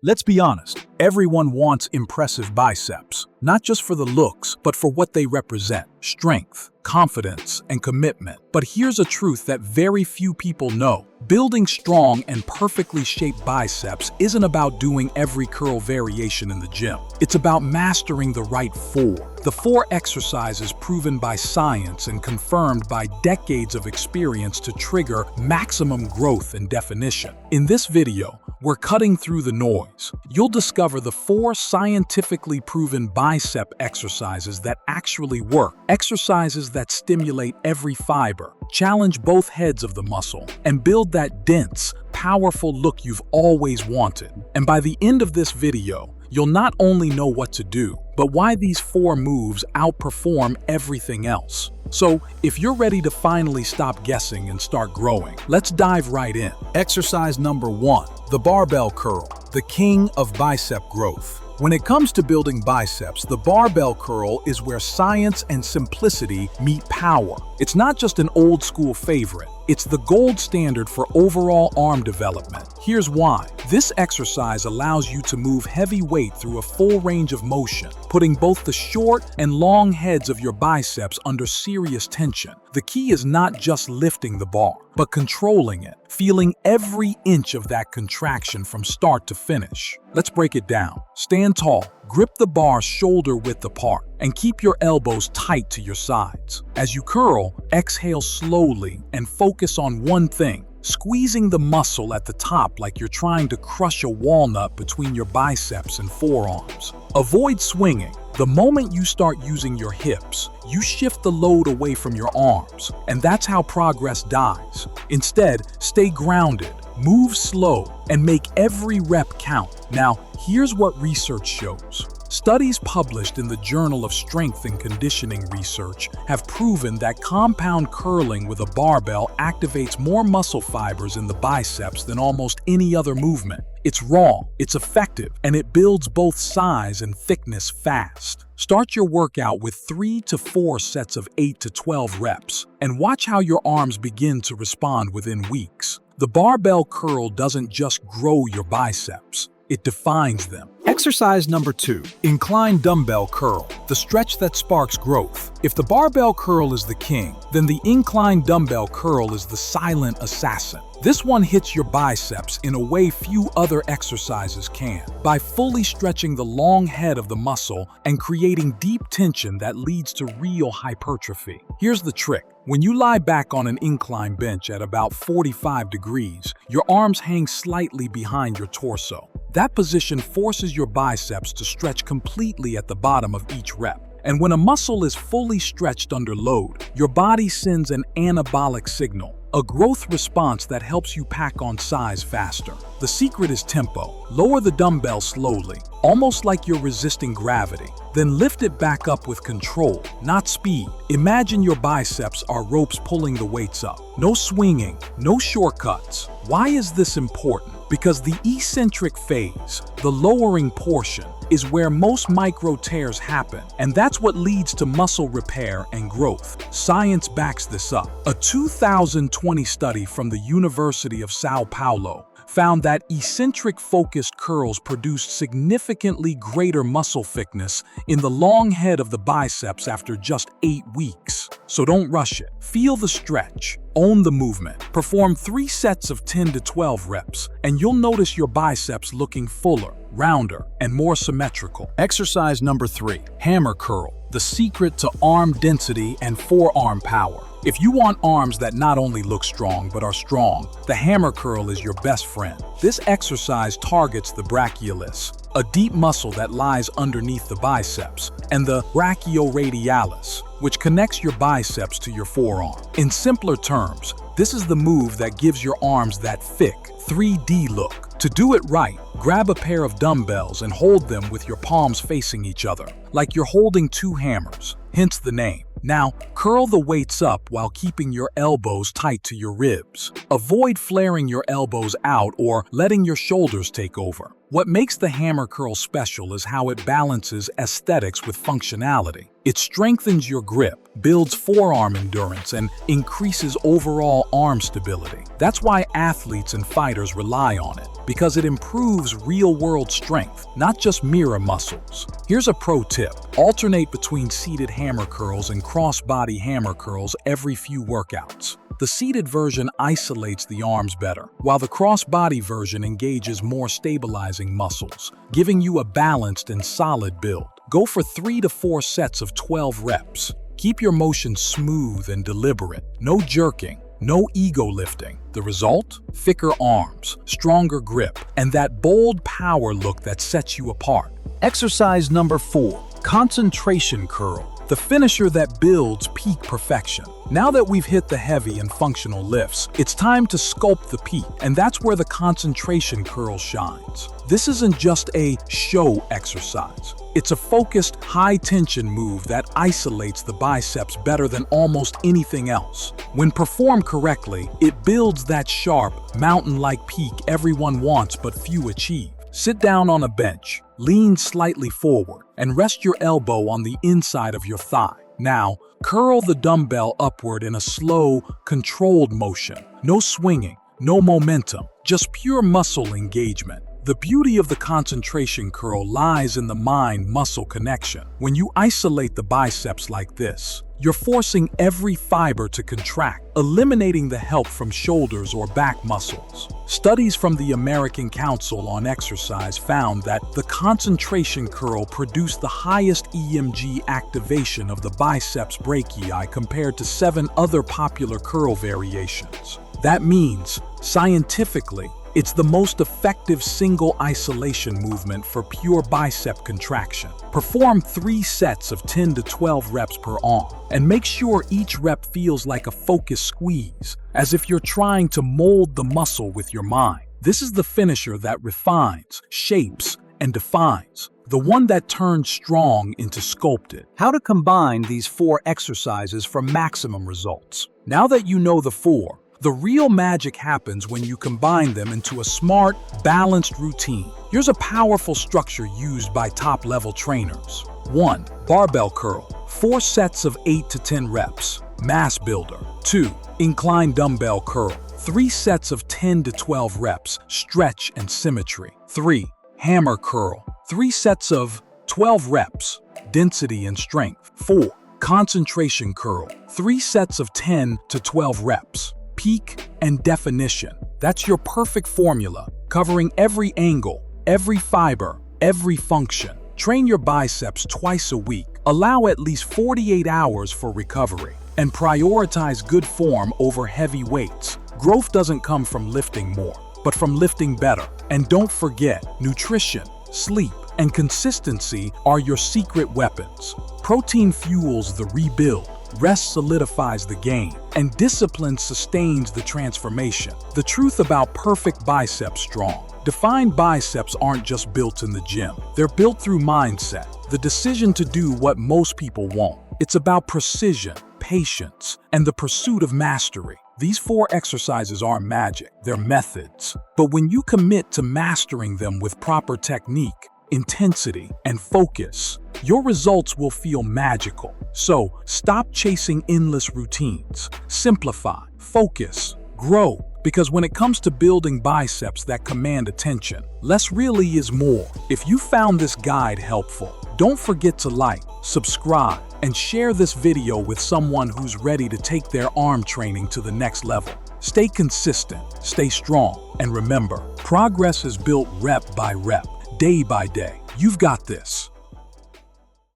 Let's be honest, everyone wants impressive biceps, not just for the looks, but for what they represent: strength, confidence, and commitment. But here's a truth that very few people know. Building strong and perfectly shaped biceps isn't about doing every curl variation in the gym. It's about mastering the right four. The four exercises proven by science and confirmed by decades of experience to trigger maximum growth and definition. In this video, we're cutting through the noise. You'll discover the four scientifically proven bicep exercises that actually work. Exercises that stimulate every fiber, challenge both heads of the muscle, and build that dense, powerful look you've always wanted. And by the end of this video, you'll not only know what to do, but why these four moves outperform everything else. So, if you're ready to finally stop guessing and start growing, let's dive right in. Exercise number 1, the barbell curl, the king of bicep growth. When it comes to building biceps, the barbell curl is where science and simplicity meet power. It's not just an old school favorite. It's the gold standard for overall arm development. Here's why. This exercise allows you to move heavy weight through a full range of motion, putting both the short and long heads of your biceps under serious tension. The key is not just lifting the bar, but controlling it, feeling every inch of that contraction from start to finish. Let's break it down. Stand tall, grip the bar shoulder width apart, and keep your elbows tight to your sides. As you curl, exhale slowly and focus on one thing: squeezing the muscle at the top like you're trying to crush a walnut between your biceps and forearms. Avoid swinging. The moment you start using your hips, you shift the load away from your arms, and that's how progress dies. Instead, stay grounded, move slow, and make every rep count. Now, here's what research shows. Studies published in the Journal of Strength and Conditioning Research have proven that compound curling with a barbell activates more muscle fibers in the biceps than almost any other movement. It's raw, it's effective, and it builds both size and thickness fast. Start your workout with 3 to 4 sets of 8 to 12 reps, and watch how your arms begin to respond within weeks. The barbell curl doesn't just grow your biceps, it defines them. Exercise number 2, incline dumbbell curl, the stretch that sparks growth. If the barbell curl is the king, then the incline dumbbell curl is the silent assassin. This one hits your biceps in a way few other exercises can, by fully stretching the long head of the muscle and creating deep tension that leads to real hypertrophy. Here's the trick. When you lie back on an incline bench at about 45 degrees, your arms hang slightly behind your torso. That position forces your biceps to stretch completely at the bottom of each rep. And when a muscle is fully stretched under load, your body sends an anabolic signal, a growth response that helps you pack on size faster. The secret is tempo. Lower the dumbbell slowly, almost like you're resisting gravity. Then lift it back up with control, not speed. Imagine your biceps are ropes pulling the weights up. No swinging, no shortcuts. Why is this important? Because the eccentric phase, the lowering portion, is where most micro tears happen, and that's what leads to muscle repair and growth. Science backs this up. A 2020 study from the University of Sao Paulo found that eccentric-focused curls produced significantly greater muscle thickness in the long head of the biceps after just 8 weeks. So don't rush it. Feel the stretch. Own the movement. Perform 3 sets of 10 to 12 reps, and you'll notice your biceps looking fuller, rounder, and more symmetrical. Exercise number 3, hammer curl, the secret to arm density and forearm power. If you want arms that not only look strong but are strong, the hammer curl is your best friend. This exercise targets the brachialis, a deep muscle that lies underneath the biceps, and the brachioradialis, which connects your biceps to your forearm. In simpler terms, this is the move that gives your arms that thick, 3D look. To do it right, grab a pair of dumbbells and hold them with your palms facing each other, like you're holding 2 hammers, hence the name. Now, curl the weights up while keeping your elbows tight to your ribs. Avoid flaring your elbows out or letting your shoulders take over. What makes the hammer curl special is how it balances aesthetics with functionality. It strengthens your grip, builds forearm endurance, and increases overall arm stability. That's why athletes and fighters rely on it, because it improves real-world strength, not just mirror muscles. Here's a pro tip. Alternate between seated hammer curls and cross-body hammer curls every few workouts. The seated version isolates the arms better, while the cross-body version engages more stabilizing muscles, giving you a balanced and solid build. Go for 3 to 4 sets of 12 reps. Keep your motion smooth and deliberate. No jerking, no ego lifting. The result? Thicker arms, stronger grip, and that bold power look that sets you apart. Exercise number 4, concentration curl. The finisher that builds peak perfection. Now that we've hit the heavy and functional lifts, it's time to sculpt the peak, and that's where the concentration curl shines. This isn't just a show exercise. It's a focused, high-tension move that isolates the biceps better than almost anything else. When performed correctly, it builds that sharp, mountain-like peak everyone wants but few achieve. Sit down on a bench, lean slightly forward, and rest your elbow on the inside of your thigh. Now, curl the dumbbell upward in a slow, controlled motion. No swinging, no momentum, just pure muscle engagement. The beauty of the concentration curl lies in the mind-muscle connection. When you isolate the biceps like this, you're forcing every fiber to contract, eliminating the help from shoulders or back muscles. Studies from the American Council on Exercise found that the concentration curl produced the highest EMG activation of the biceps brachii compared to 7 other popular curl variations. That means, scientifically, it's the most effective single isolation movement for pure bicep contraction. Perform 3 sets of 10 to 12 reps per arm, and make sure each rep feels like a focused squeeze, as if you're trying to mold the muscle with your mind. This is the finisher that refines, shapes, and defines, the one that turns strong into sculpted. How to combine these 4 exercises for maximum results. Now that you know the 4, the real magic happens when you combine them into a smart, balanced routine. Here's a powerful structure used by top-level trainers. 1. Barbell curl. 4 sets of 8 to 10 reps. Mass builder. 2. Incline dumbbell curl. 3 sets of 10 to 12 reps. Stretch and symmetry. 3. Hammer curl. 3 sets of 12 reps. Density and strength. 4. Concentration curl. 3 sets of 10 to 12 reps. Peak and definition. That's your perfect formula, covering every angle, every fiber, every function. Train your biceps twice a week. Allow at least 48 hours for recovery, and prioritize good form over heavy weights. Growth doesn't come from lifting more, but from lifting better. And don't forget, nutrition, sleep, and consistency are your secret weapons. Protein fuels the rebuild. Rest solidifies the gain, and discipline sustains the transformation. The truth about perfect biceps strong. Defined biceps aren't just built in the gym. They're built through mindset, the decision to do what most people won't. It's about precision, patience, and the pursuit of mastery. These 4 exercises aren't magic, they're methods. But when you commit to mastering them with proper technique, intensity, and focus, your results will feel magical. So, stop chasing endless routines. Simplify, focus, grow. Because when it comes to building biceps that command attention, less really is more. If you found this guide helpful, don't forget to like, subscribe, and share this video with someone who's ready to take their arm training to the next level. Stay consistent, stay strong, and remember, progress is built rep by rep, day by day. You've got this.